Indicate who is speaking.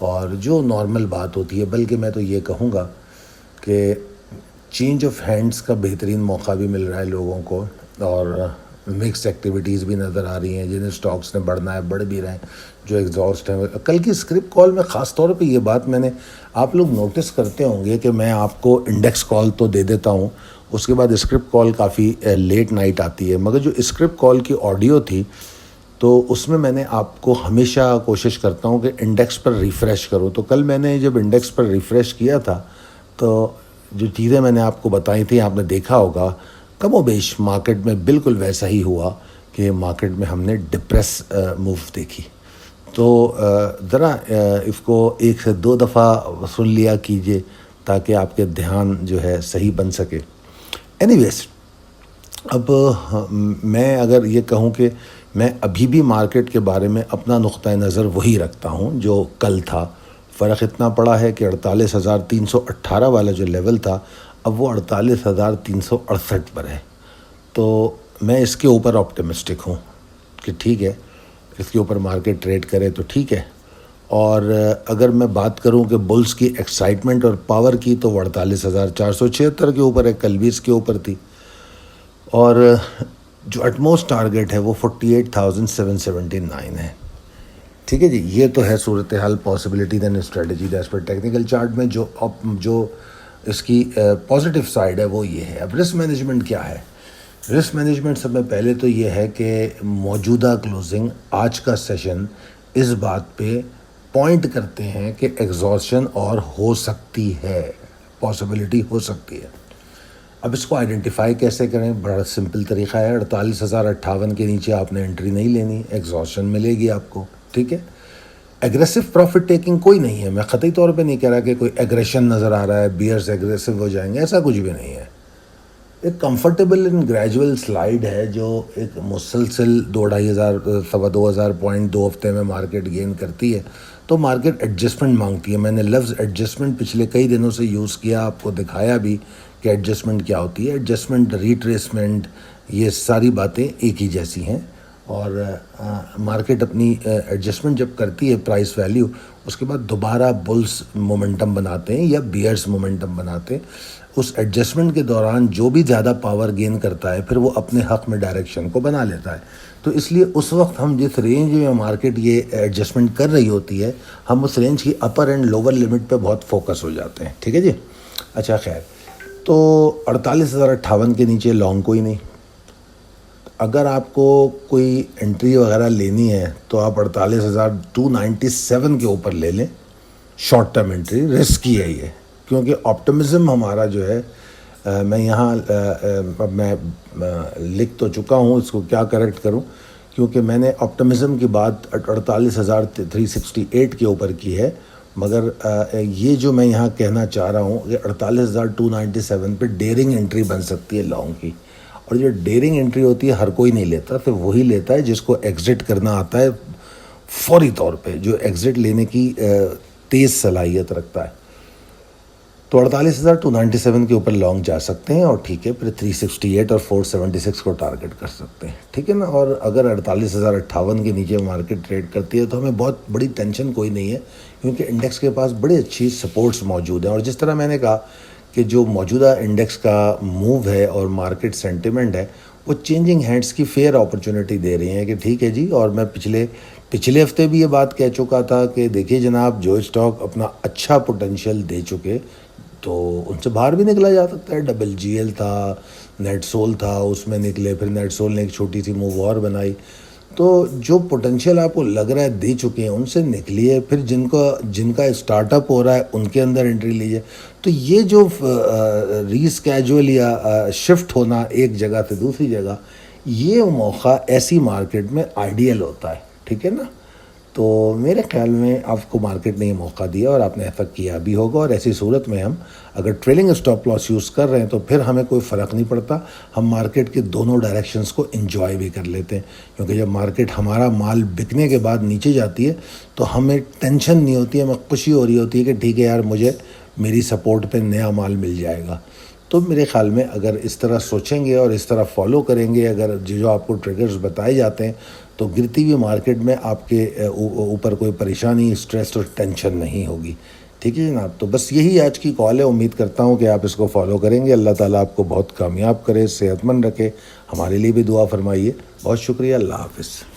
Speaker 1: اور جو نارمل بات ہوتی ہے، بلکہ میں تو یہ کہوں گا کہ چینج آف ہینڈز کا بہترین موقع بھی مل رہا ہے لوگوں کو، اور مکس ایکٹیویٹیز بھی نظر آ رہی ہیں. جنہیں سٹاکس نے بڑھنا ہے بڑھ بھی رہے ہیں، جو ایگزاسٹ ہیں. کل کی اسکرپٹ کال میں خاص طور پہ یہ بات میں نے، آپ لوگ نوٹس کرتے ہوں گے کہ میں آپ کو انڈیکس کال تو دے دیتا ہوں، اس کے بعد اسکرپٹ کال کافی لیٹ نائٹ آتی ہے، مگر جو اسکرپٹ کال کی آڈیو تھی تو اس میں نے آپ کو ہمیشہ کوشش کرتا ہوں کہ انڈیکس پر ریفریش کرو. تو کل میں نے جب انڈیکس پر ریفریش کیا تھا تو جو چیزیں میں نے آپ کو بتائی تھیں، آپ نے دیکھا ہوگا کم و بیش مارکیٹ میں بالکل ویسا ہی ہوا کہ مارکیٹ میں ہم نے ڈپریس موو دیکھی. تو ذرا اس کو 1 سے 2 دفعہ سن لیا کیجئے تاکہ آپ کے دھیان جو ہے صحیح بن سکے. اینی ویز، اب میں اگر یہ کہوں کہ میں ابھی بھی مارکیٹ کے بارے میں اپنا نقطہ نظر وہی رکھتا ہوں جو کل تھا. فرق اتنا پڑا ہے کہ 48,318 والا جو لیول تھا اب وہ 48,368 پر ہے. تو میں اس کے اوپر آپٹیمسٹک ہوں کہ ٹھیک ہے، اس کے اوپر مارکیٹ ٹریڈ کرے تو ٹھیک ہے. اور اگر میں بات کروں کہ بلز کی ایکسائٹمنٹ اور پاور کی تو وہ 48,476 کے اوپر ہے، کل بھی اس کے اوپر تھی. اور جو اٹموسٹ ٹارگیٹ ہے وہ 48,779 ہے. ٹھیک ہے جی، یہ تو ہے صورتحال، possibility then strategy as per technical chart میں. جو اس کی پازیٹیو سائڈ ہے وہ یہ ہے. اب رسک مینجمنٹ کیا ہے؟ رسک مینجمنٹ سب میں پہلے تو یہ ہے کہ موجودہ کلوزنگ، آج کا سیشن اس بات پہ پوائنٹ کرتے ہیں کہ ایگزاسشن اور ہو سکتی ہے، پاسبلٹی ہو سکتی ہے. اب اس کو آئیڈینٹیفائی کیسے کریں؟ بڑا سمپل طریقہ ہے. 48,058 کے نیچے آپ نے انٹری نہیں لینی، ایگزاسشن ملے گی آپ کو. ٹھیک ہے، ایگریسو پروفٹ ٹیکنگ کوئی نہیں ہے. میں قطعی طور پہ نہیں کہہ رہا کہ کوئی ایگریشن نظر آ رہا ہے، بیئرز ایگریسو ہو جائیں گے، ایسا کچھ بھی نہیں ہے. ایک کمفرٹیبل اینڈ گریجول سلائیڈ ہے جو ایک مسلسل 2,500 پوائنٹ 2 ہفتے میں مارکیٹ گین کرتی ہے. تو مارکیٹ ایڈجسٹمنٹ مانگتی ہے. میں نے لفظ ایڈجسٹمنٹ پچھلے کئی دنوں سے یوز کیا، آپ کو دکھایا بھی کہ ایڈجسٹمنٹ کیا ہوتی ہے. ایڈجسٹمنٹ، ریٹریسمنٹ، یہ ساری باتیں ایک ہی جیسی ہیں. اور مارکیٹ اپنی ایڈجسٹمنٹ جب کرتی ہے پرائس ویلیو، اس کے بعد دوبارہ بلز مومنٹم بناتے ہیں یا بیئرز مومنٹم بناتے ہیں. اس ایڈجسٹمنٹ کے دوران جو بھی زیادہ پاور گین کرتا ہے پھر وہ اپنے حق میں ڈائریکشن کو بنا لیتا ہے. تو اس لیے اس وقت ہم جس رینج میں مارکیٹ یہ ایڈجسٹمنٹ کر رہی ہوتی ہے، ہم اس رینج کی اپر اینڈ لوور لمٹ پہ بہت فوکس ہو جاتے ہیں. ٹھیک ہے جی، اچھا خیر. تو 48,058 کے نیچے لانگ کوئی نہیں. اگر آپ کو کوئی انٹری وغیرہ لینی ہے تو آپ 48,297 کے اوپر لے لیں. شارٹ ٹرم انٹری رسکی ہے یہ، کیونکہ آپٹمزم ہمارا جو ہے، میں یہاں اب میں لکھ تو چکا ہوں، اس کو کیا کریکٹ کروں، کیونکہ میں نے آپٹمزم کی بات 48,368 کے اوپر کی ہے. مگر یہ جو میں یہاں کہنا چاہ رہا ہوں کہ 48,297 پہ ڈیرنگ انٹری بن سکتی ہے لانگ کی. اور جو ڈیرنگ انٹری ہوتی ہے ہر کوئی نہیں لیتا، صرف وہی لیتا ہے جس کو ایگزٹ کرنا آتا ہے فوری طور پہ، جو ایگزٹ لینے کی تیز صلاحیت رکھتا ہے. تو 48,297 کے اوپر لانگ جا سکتے ہیں، اور ٹھیک ہے پھر 368 اور 476 کو ٹارگٹ کر سکتے ہیں. ٹھیک ہے نا. اور اگر 48,058 کے نیچے مارکیٹ ٹریڈ کرتی ہے تو ہمیں بہت بڑی ٹینشن کوئی نہیں ہے، کیونکہ انڈیکس کے پاس بڑی اچھی سپورٹس موجود ہیں. اور جس طرح میں نے کہا کہ جو موجودہ انڈیکس کا موو ہے اور مارکیٹ سینٹیمنٹ ہے وہ چینجنگ ہینڈز کی فیئر اپرچونٹی دے رہی ہیں کہ ٹھیک ہے جی. اور میں پچھلے ہفتے بھی یہ بات کہہ چکا تھا کہ دیکھیے جناب، جو اسٹاک اپنا اچھا پوٹینشیل دے چکے تو ان سے باہر بھی نکلا جا سکتا ہے. WGL تھا، نیٹ سول تھا، اس میں نکلے، پھر نیٹ سول نے ایک چھوٹی سی موو اور بنائی. تو جو پوٹینشیل آپ کو لگ رہا ہے دے چکے ہیں ان سے نکلیے، پھر جن کا اسٹارٹ اپ ہو رہا ہے ان کے اندر انٹری لیجیے. تو یہ جو ریسکیجول یا شفٹ ہونا ایک جگہ سے دوسری جگہ، یہ موقع ایسی مارکیٹ میں آئیڈیل ہوتا ہے. ٹھیک ہے نا. تو میرے خیال میں آپ کو مارکیٹ نے یہ موقع دیا اور آپ نے ایسا کیا بھی ہوگا. اور ایسی صورت میں ہم اگر ٹریلنگ اسٹاپ لاس یوز کر رہے ہیں تو پھر ہمیں کوئی فرق نہیں پڑتا، ہم مارکیٹ کے دونوں ڈائریکشنز کو انجوائے بھی کر لیتے ہیں. کیونکہ جب مارکیٹ ہمارا مال بکنے کے بعد نیچے جاتی ہے تو ہمیں ٹینشن نہیں ہوتی ہے، ہمیں خوشی ہو رہی ہوتی ہے کہ ٹھیک ہے یار، مجھے میری سپورٹ پہ نیا مال مل جائے گا. تو میرے خیال میں اگر اس طرح سوچیں گے اور اس طرح فالو کریں گے، اگر جو آپ کو ٹریگرز بتائے جاتے ہیں تو گرتی ہوئی مارکیٹ میں آپ کے اوپر کوئی پریشانی، اسٹریس اور ٹینشن نہیں ہوگی. ٹھیک ہے جناب. تو بس یہی آج کی کال ہے. امید کرتا ہوں کہ آپ اس کو فالو کریں گے. اللہ تعالیٰ آپ کو بہت کامیاب کرے، صحت مند رکھے. ہمارے لیے بھی دعا فرمائیے. بہت شکریہ. اللہ حافظ.